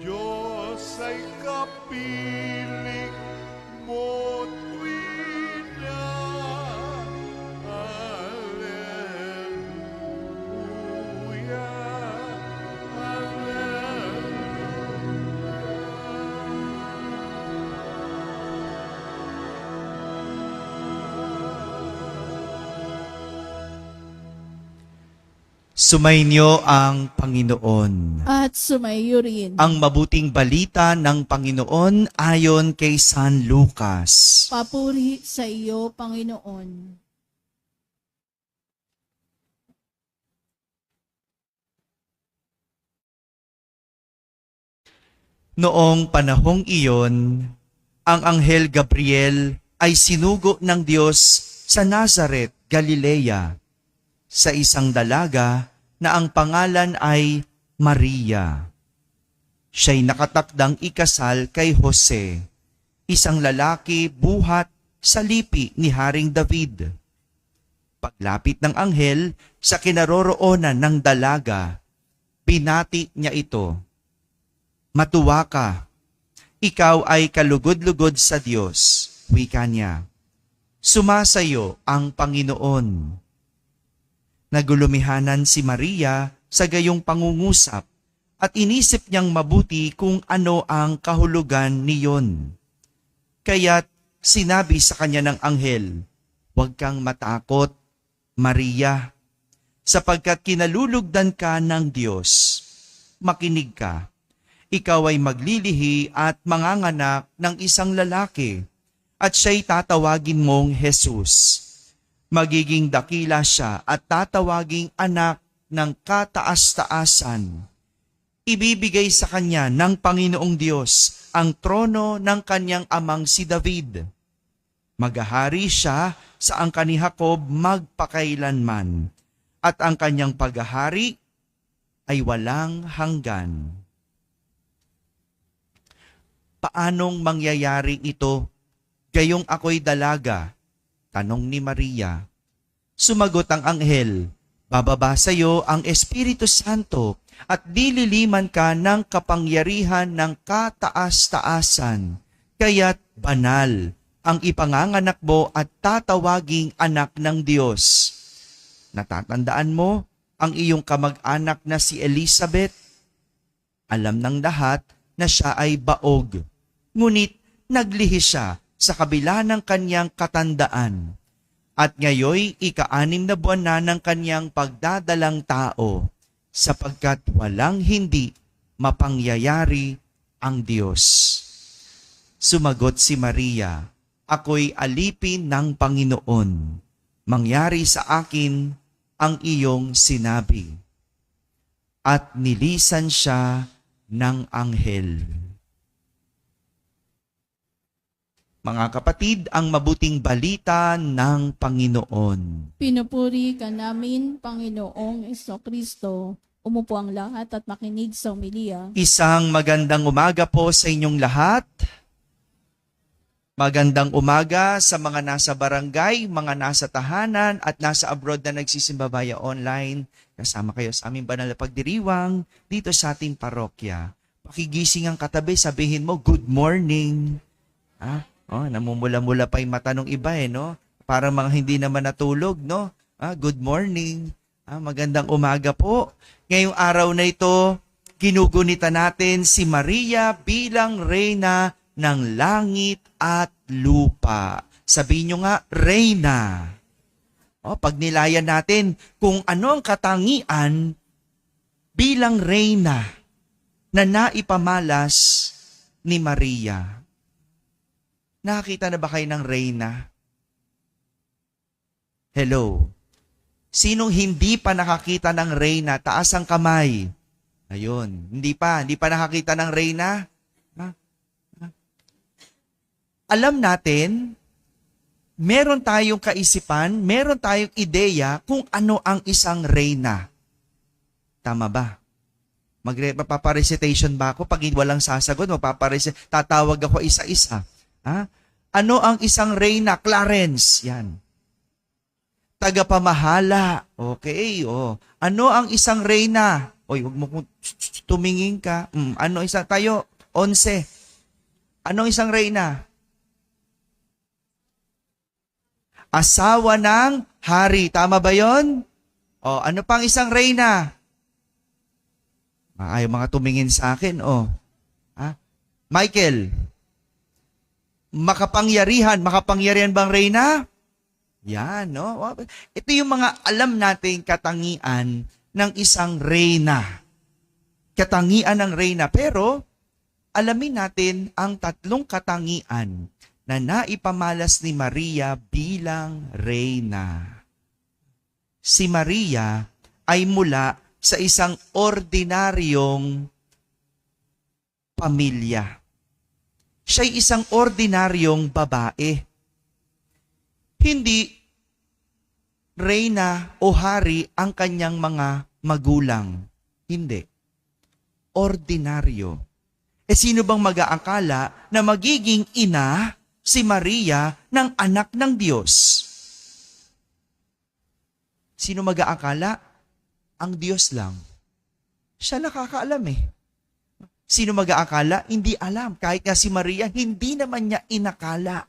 Diyos ay kapiling mo tuwina. Alleluia, Sumainyo ang Panginoon. At sumayo rin. Ang mabuting balita ng Panginoon ayon kay San Lucas. Papuri sa iyo, Panginoon. Noong panahong iyon, ang Anghel Gabriel ay sinugo ng Diyos sa Nazaret, Galilea, sa isang dalaga na ang pangalan ay Maria. Siya'y nakatakdang ikasal kay Jose, isang lalaki buhat sa lipi ni Haring David. Paglapit ng anghel sa kinaroroonan ng dalaga, pinati niya ito. Matuwa ka, ikaw ay kalugod-lugod sa Diyos, wika niya. Sumasayo ang Panginoon. Nagulumihanan si Maria sa gayong pangungusap at inisip niyang mabuti kung ano ang kahulugan niyon. Kaya't sinabi sa kanya ng anghel, "Huwag kang matakot, Maria, sapagkat kinalulugdan ka ng Diyos. Makinig ka, ikaw ay maglilihi at manganganak ng isang lalaki, at siya'y tatawagin mong Jesus. Magiging dakila siya at tatawaging anak ng kataas-taasan. Ibibigay sa kanya ng Panginoong Diyos ang trono ng kanyang amang si David. Maghahari siya sa angkan ni Jacob magpakailanman, at ang kanyang paghahari ay walang hanggan." Paanong mangyayari ito? Gayong ako'y dalaga, tanong ni Maria. Sumagot ang anghel, "Bababa sa iyo ang Espiritu Santo at dililiman ka ng kapangyarihan ng kataas-taasan. Kaya't banal ang ipanganganak mo at tatawaging anak ng Diyos. Natatandaan mo ang iyong kamag-anak na si Elizabeth? Alam ng lahat na siya ay baog, ngunit naglihi siya sa kabila ng kanyang katandaan. At ngayoy ika-6 na buwan na ng kanyang pagdadalang tao, sapagkat walang hindi mapangyayari ang Diyos." Sumagot si Maria, "Ako'y alipin ng Panginoon. Mangyari sa akin ang iyong sinabi." At nilisan siya ng anghel. Mga kapatid, ang mabuting balita ng Panginoon. Pinupuri ka namin, Panginoong Kristo. Umupo ang lahat at makinig sa homilya. Isang magandang umaga po sa inyong lahat. Magandang umaga sa mga nasa barangay, mga nasa tahanan at nasa abroad na nagsisimba via online. Kasama kayo sa aming banal na pagdiriwang dito sa ating parokya. Pakigising ang katabi, sabihin mo, "Good morning." Namumula-mula pa yung mata ng iba no? Parang mga hindi naman natulog, no? Good morning. Magandang umaga po. Ngayong araw na ito, ginugunita natin si Maria bilang Reyna ng langit at lupa. Sabihin nyo nga, Reyna. Pag nilayan natin kung ano ang katangian bilang Reyna na naipamalas ni Maria. Nakakita na ba kayo ng Reyna? Hello? Sinong hindi pa nakakita ng Reyna? Taas ang kamay. Ayun, hindi pa nakakita ng Reyna? Alam natin, meron tayong kaisipan, meron tayong ideya kung ano ang isang Reyna. Tama ba? Magpaparecitation ba ako? Pag walang sasagot, tatawag ako isa-isa. Ano ang isang Reyna? Clarence. Yan. Tagapamahala. Okay. Ano ang isang Reyna? Oy, wag mo kong tumingin ka. Ano isa tayo? 11. Anong isang reyna? Asawa ng hari. Tama ba yon? O, ano pang isang reyna? Ayaw mga tumingin sa akin, Michael, makapangyarihan bang reyna? Yan, no? Ito yung mga alam nating katangian ng isang reyna. Katangian ng reyna. Pero, alamin natin ang tatlong katangian na naipamalas ni Maria bilang reyna. Si Maria ay mula sa isang ordinaryong pamilya. Siya'y isang ordinaryong babae. Hindi reyna o hari ang kanyang mga magulang. Hindi. Ordinaryo. Sino bang mag-aakala na magiging ina si Maria ng anak ng Diyos? Sino mag-aakala? Ang Diyos lang. Siya nakakaalam Sino mag-aakala? Hindi alam. Kahit nga si Maria, hindi naman niya inakala.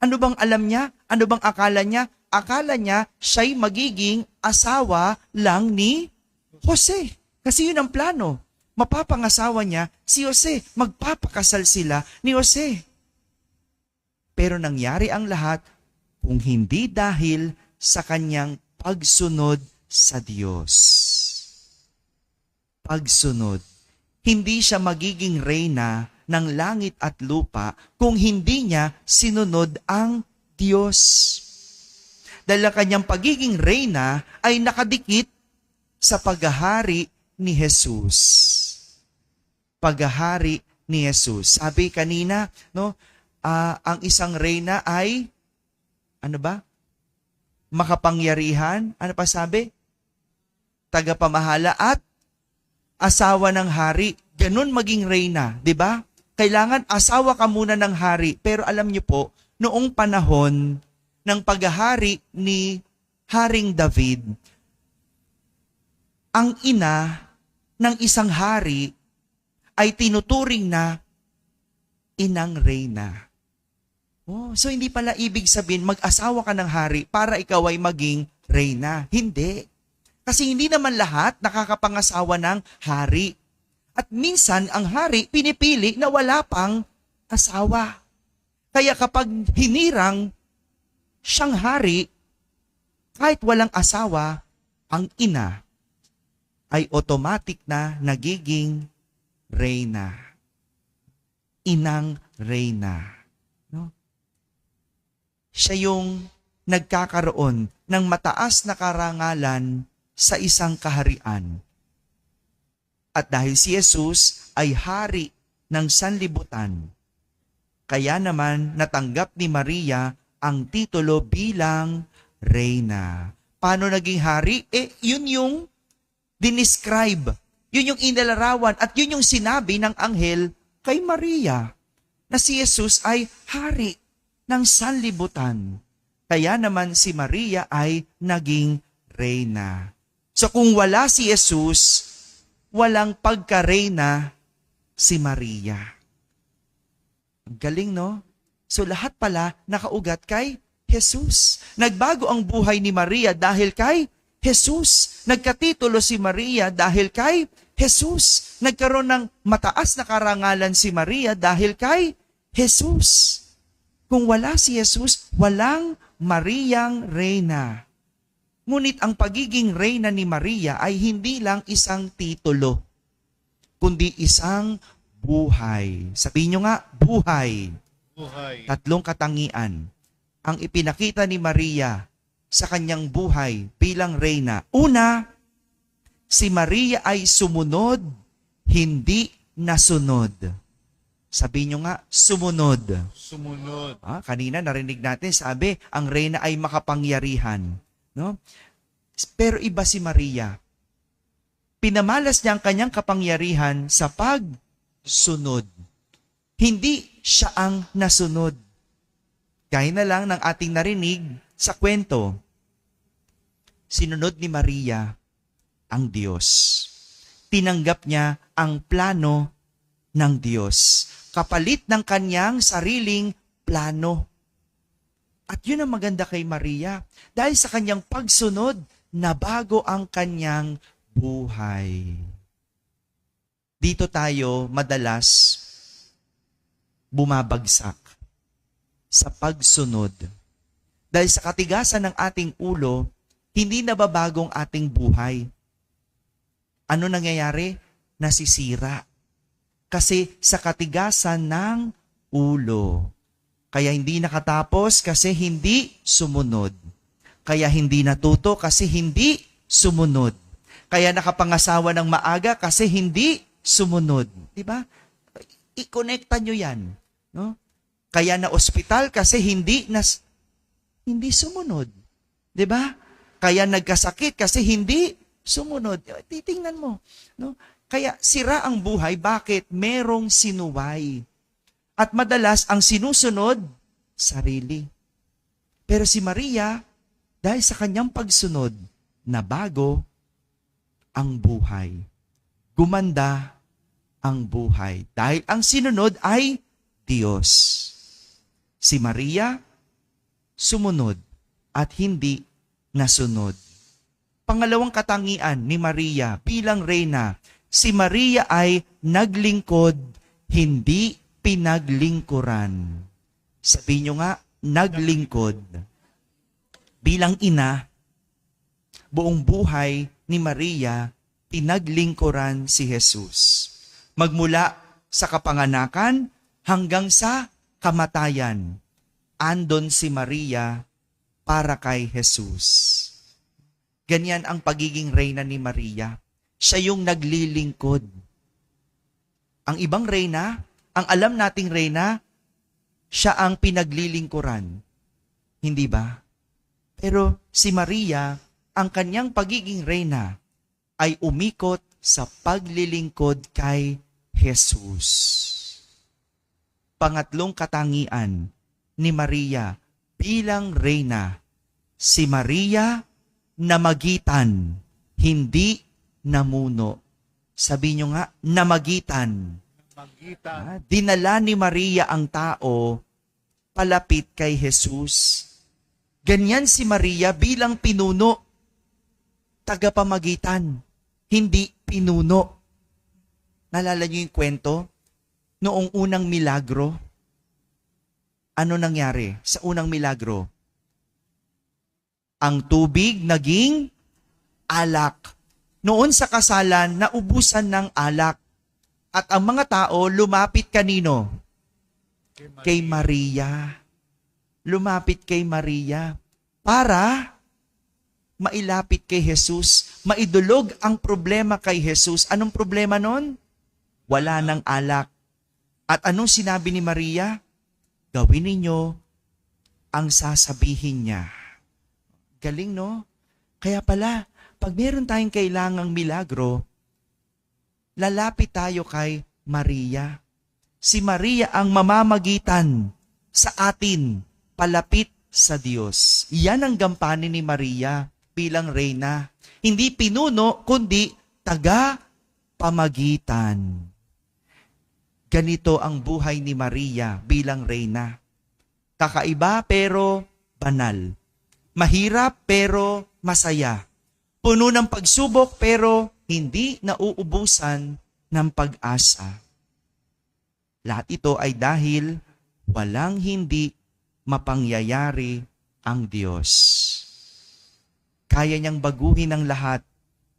Ano bang alam niya? Ano bang akala niya? Akala niya siya'y magiging asawa lang ni Jose. Kasi yun ang plano. Mapapangasawa niya si Jose. Magpapakasal sila ni Jose. Pero nangyari ang lahat kung hindi dahil sa kanyang pagsunod sa Diyos. Pagsunod. Hindi siya magiging reyna ng langit at lupa kung hindi niya sinunod ang Diyos. Dahil ang kanyang pagiging reyna ay nakadikit sa paghahari ni Jesus. Paghahari ni Jesus. Sabi kanina, ang isang reyna ay, makapangyarihan. Ano pa sabi? Tagapamahala at asawa ng hari. Ganun maging reyna, di ba? Kailangan asawa ka muna ng hari. Pero alam niyo po, noong panahon ng paghahari ni Haring David, ang ina ng isang hari ay tinuturing na inang reyna. So hindi pala ibig sabihin mag-asawa ka ng hari para ikaw ay maging reyna. Hindi. Kasi hindi naman lahat nakakapangasawa ng hari. At minsan ang hari pinipili na wala pang asawa. Kaya kapag hinirang siyang hari, kahit walang asawa, ang ina ay automatic na nagiging reyna. Inang reyna. Siya yung nagkakaroon ng mataas na karangalan sa isang kaharian. At dahil si Jesus ay hari ng sanlibutan, kaya naman natanggap ni Maria ang titulo bilang reyna. Paano naging hari? Yun yung dinescribe. Yun yung inilarawan at yun yung sinabi ng anghel kay Maria na si Jesus ay hari ng sanlibutan. Kaya naman si Maria ay naging reyna. So kung wala si Jesus, walang pagka-reyna si Maria. Ang galing, no? So lahat pala nakaugat kay Jesus. Nagbago ang buhay ni Maria dahil kay Jesus. Nagkatitulo si Maria dahil kay Jesus. Nagkaroon ng mataas na karangalan si Maria dahil kay Jesus. Kung wala si Jesus, walang Mariang reyna. Ngunit ang pagiging reyna ni Maria ay hindi lang isang titulo, kundi isang buhay. Sabihin nyo nga, buhay. Buhay. Tatlong katangian ang ipinakita ni Maria sa kanyang buhay bilang reyna. Una, si Maria ay sumunod, hindi nasunod. Sabihin nyo nga, sumunod. Sumunod. Kanina narinig natin, sabi, ang reyna ay makapangyarihan. No? Pero iba si Maria. Pinamalas niya ang kanyang kapangyarihan sa pagsunod. Hindi siya ang nasunod. Gaya na lang ng ating narinig sa kwento. Sinunod ni Maria ang Diyos. tinanggap niya ang plano ng Diyos. Kapalit ng kanyang sariling plano. At yun ang maganda kay Maria. Dahil sa kanyang pagsunod, nabago ang kanyang buhay. Dito tayo madalas bumabagsak sa pagsunod. Dahil sa katigasan ng ating ulo, hindi nababagong ating buhay. Ano nangyayari? Nasisira. Kasi sa katigasan ng ulo. Kaya hindi nakatapos kasi hindi sumunod. Kaya hindi natuto kasi hindi sumunod. Kaya nakapangasawa ng maaga kasi hindi sumunod. Diba? I-connecta nyo yan. No? Kaya na ospital kasi hindi sumunod. Diba? Kaya nagkasakit kasi hindi sumunod. Titingnan mo. No? Kaya sira ang buhay. Bakit? Merong sinuway. At madalas ang sinusunod, sarili. Pero si Maria, dahil sa kanyang pagsunod, nabago ang buhay. Gumanda ang buhay. Dahil ang sinunod ay Diyos. Si Maria, sumunod at hindi nasunod. Pangalawang katangian ni Maria bilang reyna, si Maria ay naglingkod, hindi pinaglingkuran. Sabihin nyo nga, naglingkod. Bilang ina, buong buhay ni Maria, pinaglingkuran si Jesus. Magmula sa kapanganakan hanggang sa kamatayan, andon si Maria para kay Jesus. Ganyan ang pagiging reyna ni Maria. Siya yung naglilingkod. Ang ibang reyna, ang alam nating reyna, siya ang pinaglilingkuran. Hindi ba? Pero si Maria, ang kanyang pagiging reyna ay umikot sa paglilingkod kay Jesus. Pangatlong katangian ni Maria bilang reyna, si Maria namagitan, hindi namuno. Sabi nyo nga, namagitan. Dinala ni Maria ang tao palapit kay Jesus. Ganyan si Maria bilang pinuno, tagapamagitan, hindi pinuno. Nalala niyo yung kwento? Noong unang milagro, ano nangyari sa unang milagro? Ang tubig naging alak. Noon sa kasalan, naubusan ng alak. At ang mga tao lumapit kanino? Kay Maria. Lumapit kay Maria para mailapit kay Jesus, maidulog ang problema kay Jesus. Anong problema nun? Wala ng alak. At anong sinabi ni Maria? Gawin ninyo ang sasabihin niya. Galing, no? Kaya pala, pag meron tayong kailangang milagro, lalapit tayo kay Maria. Si Maria ang mamamagitan sa atin, palapit sa Diyos. Yan ang gampanin ni Maria bilang reyna. Hindi pinuno, kundi taga-pamagitan. Ganito ang buhay ni Maria bilang reyna. Kakaiba pero banal. Mahirap pero masaya. Puno ng pagsubok pero hindi nauubusan ng pag-asa. Lahat ito ay dahil walang hindi mapangyayari ang Diyos. Kaya niyang baguhin ang lahat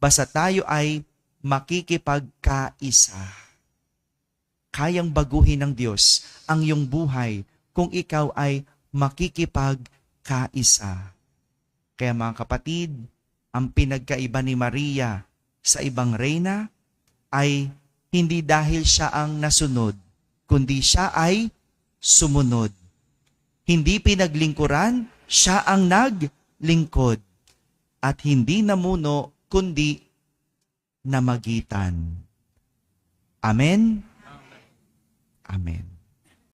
basta tayo ay makikipagkaisa. Kayang baguhin ng Diyos ang iyong buhay kung ikaw ay makikipagkaisa. Kaya mga kapatid, ang pinagkaiba ni Maria sa ibang reyna ay hindi dahil siya ang nasunod, kundi siya ay sumunod. Hindi pinaglingkuran, siya ang naglingkod. At hindi namuno, kundi namagitan. Amen? Amen.